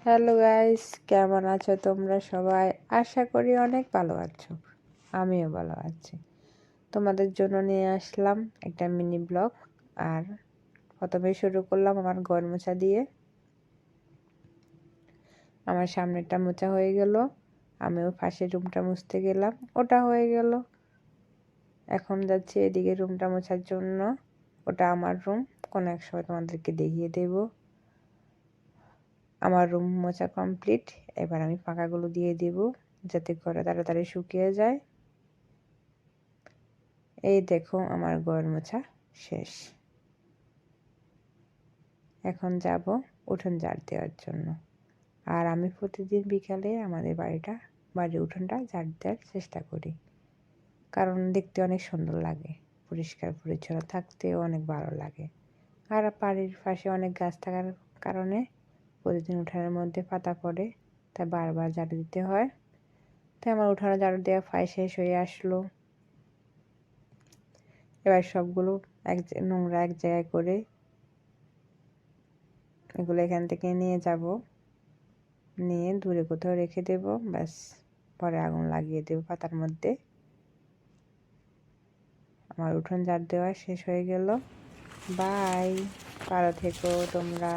Hello guys, কেমন আছো তোমরা সবাই? আশা করি অনেক ভালো আছো। আমিও ভালো আছি। তোমাদের জন্য নিয়ে আসলাম একটা মিনি ব্লগ। আর প্রথমে শুরু করলাম আমার ঘর মোছা দিয়ে। আমার সামনেটা মোছা হয়ে গেল, আমিও পাশের রুমটা মুছতে গেলাম, ওটা হয়ে গেল। এখন যাচ্ছি এদিকে রুমটা মোছার জন্য। ওটা আমার রুম, কোনো এক সময় তোমাদেরকে দেখিয়ে দেবো। আমার রুম মোছা কমপ্লিট। এবার আমি পাখাগুলো দিয়ে দেব যাতে ঘরে তাড়াতাড়ি শুকিয়ে যায়। এই দেখো আমার ঘর মোছা শেষ। এখন যাব উঠোন ঝাড় দেওয়ার জন্য। আর আমি প্রতিদিন বিকালে আমাদের বাড়ির উঠোনটা ঝাড় দেওয়ার চেষ্টা করি, কারণ দেখতে অনেক সুন্দর লাগে, পরিষ্কার পরিচ্ছন্ন থাকতেও অনেক ভালো লাগে। আর বাড়ির পাশে অনেক গাছ থাকার কারণে প্রতিদিন উঠানের মধ্যে পাতা পড়ে, তাই বারবার ঝাড়ু দিতে হয়। তাই আমার উঠানে ঝাড়ু দেওয়া প্রায় শেষ হয়ে আসলো। এবার সবগুলো নোংরা এক জায়গায় করে এগুলো এখান থেকে নিয়ে যাব, নিয়ে দূরে কোথাও রেখে দেব। ব্যাস, পরে আগুন লাগিয়ে দেব পাতার মধ্যে। আমার উঠোন ঝাড় দেওয়া শেষ হয়ে গেল। বাই, ভালো থেকো তোমরা।